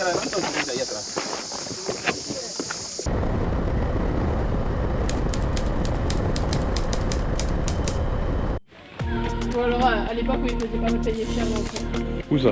adelante o desde ahí atrás? Ou alors à l'époque où ils faisaient pas me payer cher l'entrée. Où ça?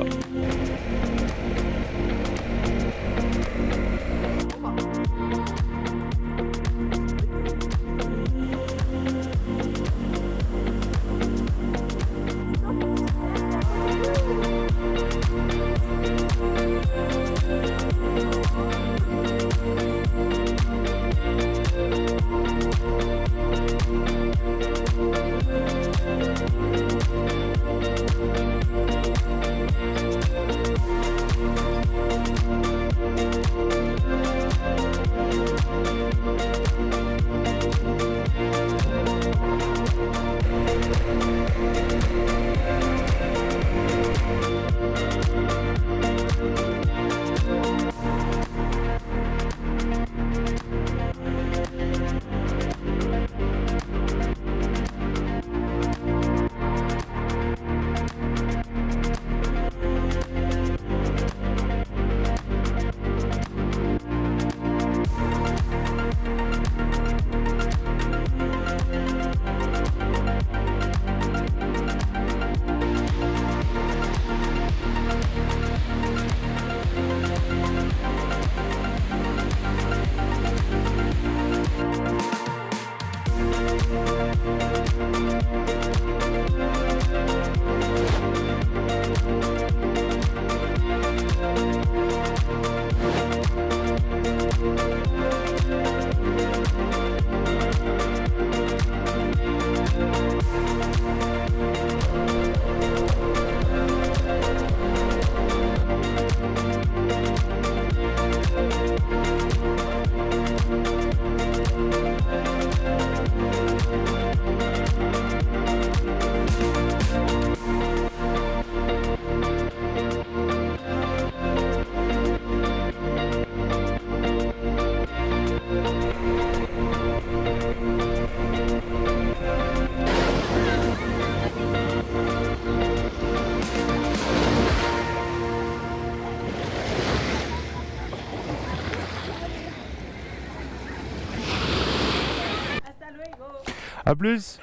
A plus.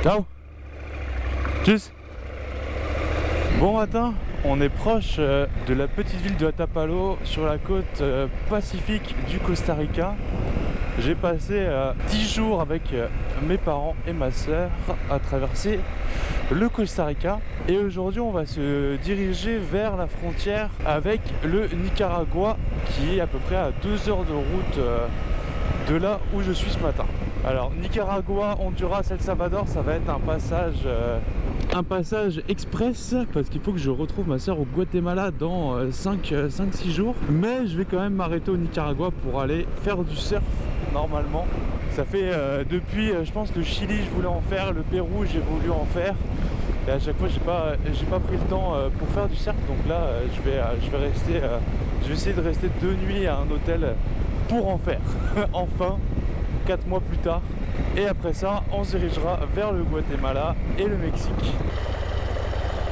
Ciao. Tchuss. Bon matin, on est proche de la petite ville de Atapalo sur la côte pacifique du Costa Rica. J'ai passé 10 jours avec mes parents et ma soeur à traverser le Costa Rica et aujourd'hui on va se diriger vers la frontière avec le Nicaragua qui est à peu près à 2 heures de route de là où je suis ce matin. Alors Nicaragua, Honduras, El Salvador, ça va être un passage express parce qu'il faut que je retrouve ma soeur au Guatemala dans 5-6 jours. Mais je vais quand même m'arrêter au Nicaragua pour aller faire du surf normalement. Ça fait depuis, je pense, le Chili je voulais en faire, le Pérou j'ai voulu en faire. Et à chaque fois j'ai pas pris le temps pour faire du surf. Donc là je vais essayer de rester 2 nuits à un hôtel pour en faire. Enfin, 4 mois plus tard. Et après ça, on se dirigera vers le Guatemala et le Mexique.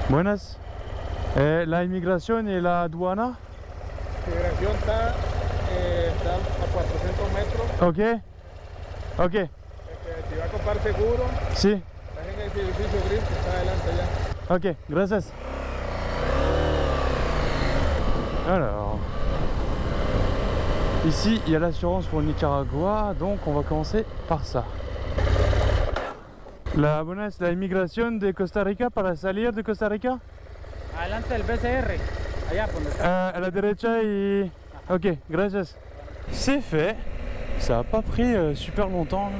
Buenas. La inmigración y la aduana. La migración está a 400 metros. Ok. Ok. Si va a comprar seguro, Sí. está en el edificio gris que está adelante ya. Ok, gracias. Alors, ici il y a l'assurance pour le Nicaragua, donc on va commencer par ça. La buenas, la inmigración de Costa Rica para salir de Costa Rica. Adelante del BCR, allá donde está. À la derecha y... Ok, gracias. C'est fait. Ça n'a pas pris super longtemps,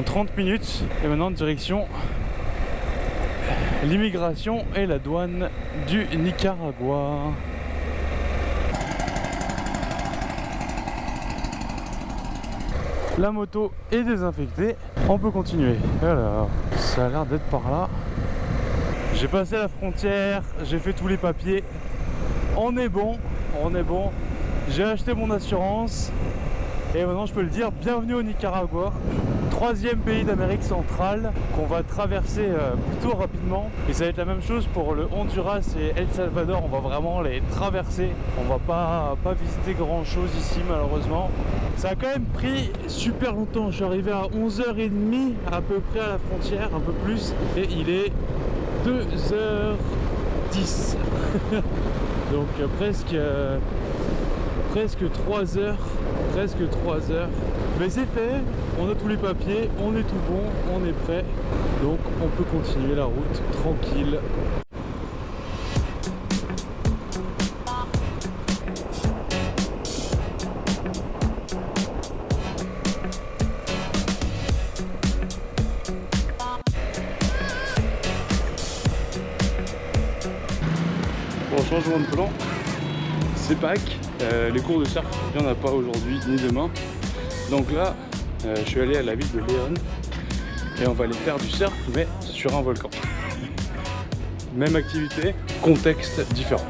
30 minutes. Et maintenant direction l'immigration et la douane du Nicaragua. La moto est désinfectée, on peut continuer. Alors, ça a l'air d'être par là. J'ai passé la frontière, j'ai fait tous les papiers. On est bon, on est bon. J'ai acheté mon assurance. Et maintenant je peux le dire, bienvenue au Nicaragua. troisième pays d'Amérique centrale qu'on va traverser plutôt rapidement. Et ça va être la même chose pour le Honduras et El Salvador. On va vraiment les traverser. On va pas visiter grand chose ici malheureusement. Ça a quand même pris super longtemps. Je suis arrivé à 11h30 à peu près à la frontière, un peu plus. Et il est 2h10. Donc presque 3 heures. Presque 3 heures. Mais c'est fait, on a tous les papiers, on est tout bon, on est prêt. Donc on peut continuer la route tranquille. Bon, changement de plan, c'est Pâques, les cours de surf, il n'y en a pas aujourd'hui ni demain. Donc là, je suis allé à la ville de Léon et on va aller faire du surf mais sur un volcan. Même activité, contexte différent.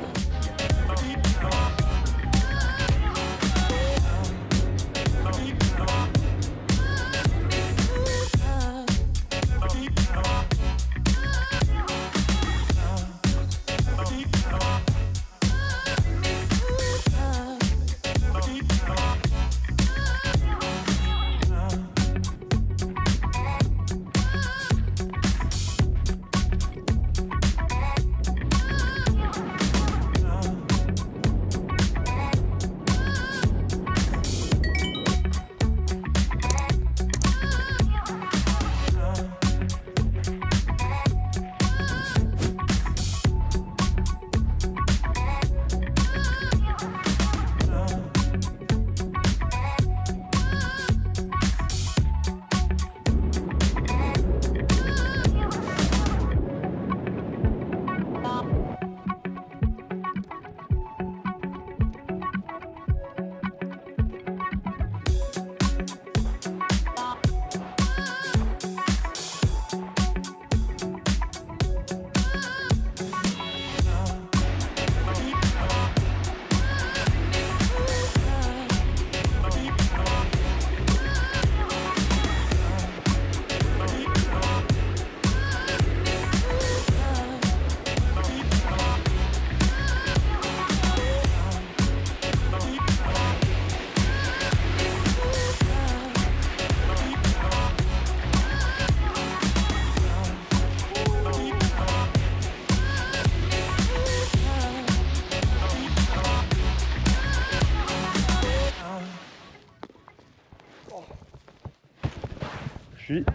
Je suis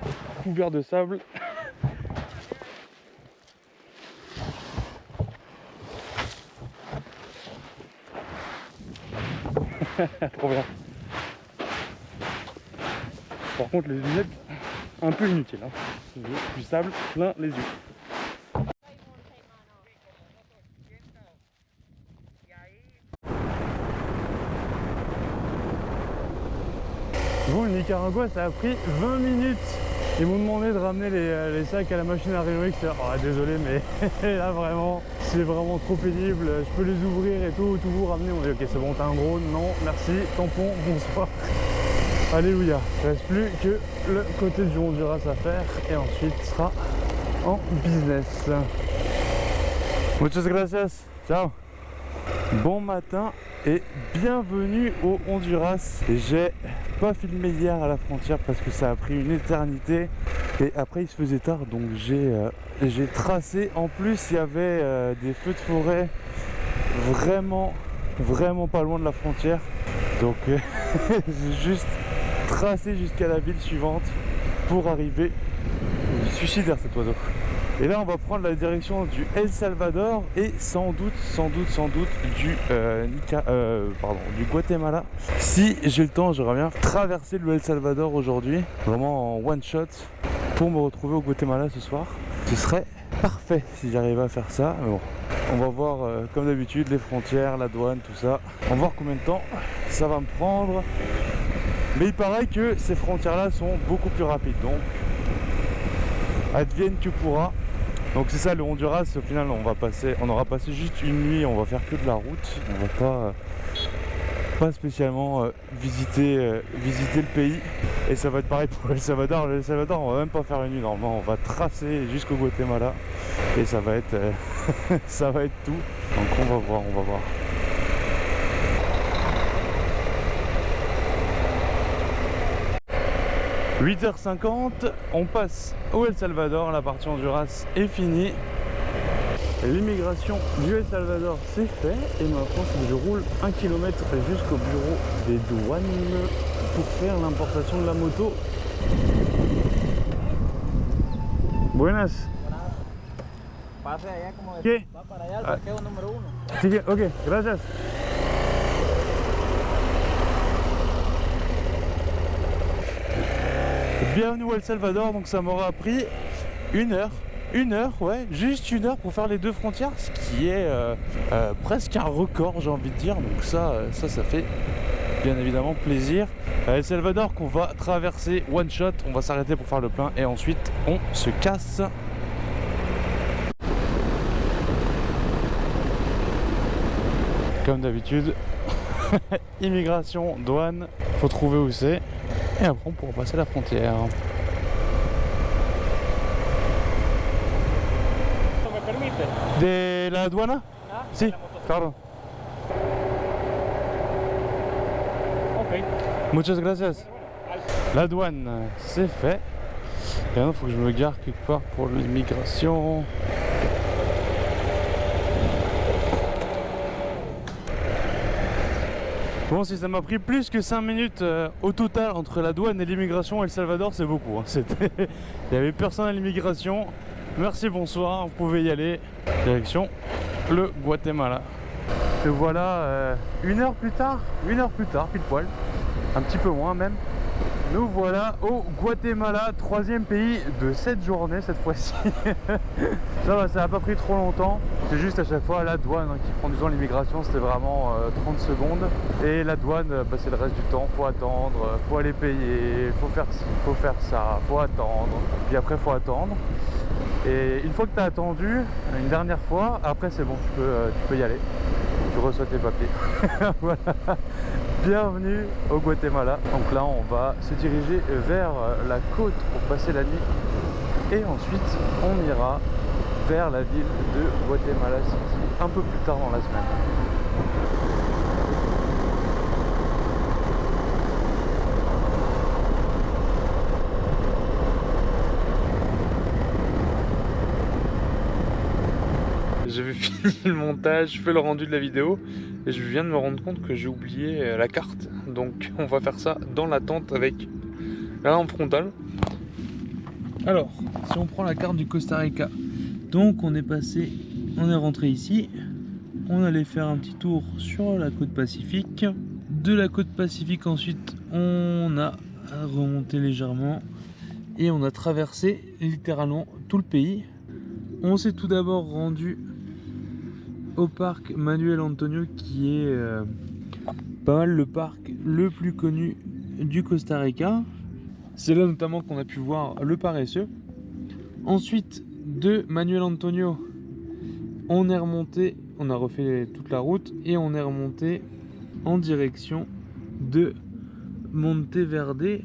couvert de sable. Trop bien. Par contre les lunettes un peu inutiles, hein. Du sable plein les yeux. Bon, le Nicaragua, ça a pris 20 minutes. Ils m'ont demandé de ramener les sacs à la machine à rayon X. Oh, désolé, mais là vraiment, c'est vraiment trop pénible. Je peux les ouvrir et tout vous ramener. On dit ok, c'est bon, t'as un drone. Non, merci, tampon, bonsoir. Alléluia. Il ne reste plus que le côté du Honduras à faire et ensuite ce sera en business. Muchas gracias. Ciao. Bon matin et bienvenue au Honduras. J'ai pas filmé hier à la frontière parce que ça a pris une éternité et après il se faisait tard, donc j'ai tracé. En plus il y avait des feux de forêt vraiment pas loin de la frontière, donc j'ai juste tracé jusqu'à la ville suivante pour arriver. Il est suicidaire cet oiseau. Et là on va prendre la direction du El Salvador et sans doute du Guatemala. Si j'ai le temps, j'aimerais bien traverser le El Salvador aujourd'hui, vraiment en one shot, pour me retrouver au Guatemala ce soir. Ce serait parfait si j'arrivais à faire ça. Mais bon, on va voir comme d'habitude les frontières, la douane, tout ça. On va voir combien de temps ça va me prendre. Mais il paraît que ces frontières là sont beaucoup plus rapides, donc advienne que pourra. Donc c'est ça le Honduras, au final on aura passé juste une nuit, on va faire que de la route, on va pas spécialement visiter le pays. Et ça va être pareil pour El Salvador. Le El Salvador, on va même pas faire une nuit normalement. On va tracer jusqu'au Guatemala. Et ça va être, ça va être tout. Donc on va voir, on va voir. « 8h50, on passe au El Salvador, la partie Honduras est finie. L'immigration du El Salvador c'est fait et maintenant je roule 1 km jusqu'au bureau des douanes pour faire l'importation de la moto. Buenas. Pase allá como de... ¿Qué? Va para allá al parqueo número 1. Sí, ok, gracias. Bienvenue au El Salvador, donc ça m'aura pris 1 heure. 1 heure, ouais, juste 1 heure pour faire les deux frontières, ce qui est presque un record, j'ai envie de dire. Donc ça fait bien évidemment plaisir. El Salvador qu'on va traverser one shot, on va s'arrêter pour faire le plein et ensuite on se casse. Comme d'habitude, immigration, douane, faut trouver où c'est et après on pourra passer la frontière. ¿De la aduana? Sí, claro. Ok. Muchas gracias. La douane, c'est fait. Et maintenant, il faut que je me gare quelque part pour l'immigration. Bon, si ça m'a pris plus que 5 minutes au total entre la douane et l'immigration et El Salvador, c'est beaucoup. Hein. Il n'y avait personne à l'immigration. Merci, bonsoir, vous pouvez y aller. Direction le Guatemala. Et voilà, 1 heure plus tard, pile poil, un petit peu moins même. Nous voilà au Guatemala, 3e pays de cette journée cette fois-ci. Ça va, ça n'a pas pris trop longtemps. C'est juste à chaque fois la douane qui prend du temps. L'immigration c'était vraiment 30 secondes. Et la douane, c'est le reste du temps. Faut attendre, faut aller payer, faut faire ci, faut faire ça, faut attendre. Puis après faut attendre. Et une fois que tu as attendu, une dernière fois, après c'est bon, tu peux y aller. Tu reçois tes papiers. Voilà. Bienvenue au Guatemala. Donc là on va se diriger vers la côte pour passer la nuit. Et ensuite on ira vers la ville de Guatemala City un peu plus tard dans la semaine. J'avais fini le montage, je fais le rendu de la vidéo et je viens de me rendre compte que j'ai oublié la carte. Donc on va faire ça dans la tente avec la lampe frontale. Alors, si on prend la carte du Costa Rica, donc on est rentré ici, on allait faire un petit tour sur la côte Pacifique. De la côte Pacifique ensuite on a remonté légèrement et on a traversé littéralement tout le pays. On s'est tout d'abord rendu au parc Manuel Antonio qui est pas mal le parc le plus connu du Costa Rica. C'est là notamment qu'on a pu voir le paresseux. Ensuite de Manuel Antonio on est remonté, on a refait toute la route et on est remonté en direction de Monteverde,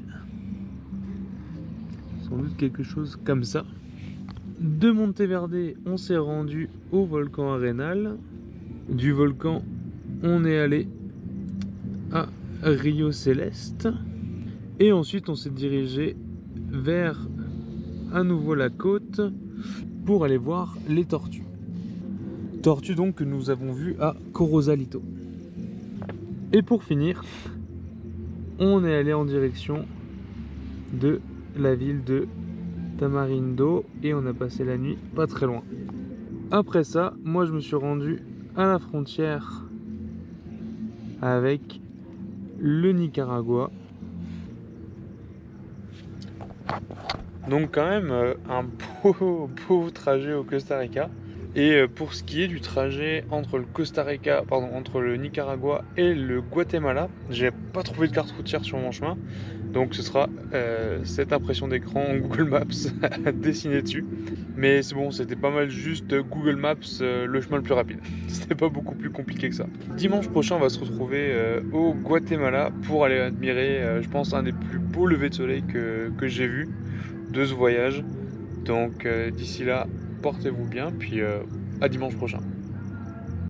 sans doute quelque chose comme ça. De Monteverde, on s'est rendu au volcan Arenal. Du volcan, on est allé à Rio Celeste. Et ensuite, on s'est dirigé vers à nouveau la côte pour aller voir les tortues. Tortues donc que nous avons vues à Corozalito. Et pour finir, on est allé en direction de la ville de Tamarindo et on a passé la nuit pas très loin. Après ça, moi je me suis rendu à la frontière avec le Nicaragua. Donc quand même un beau trajet au Costa Rica. Et pour ce qui est du trajet entre le Nicaragua et le Guatemala, j'ai pas trouvé de carte routière sur mon chemin. Donc ce sera cette impression d'écran en Google Maps dessinée dessus. Mais c'est bon, c'était pas mal juste Google Maps, le chemin le plus rapide. C'était pas beaucoup plus compliqué que ça. Dimanche prochain, on va se retrouver au Guatemala pour aller admirer, je pense, un des plus beaux levers de soleil que j'ai vu de ce voyage. Donc d'ici là, portez-vous bien, puis à dimanche prochain.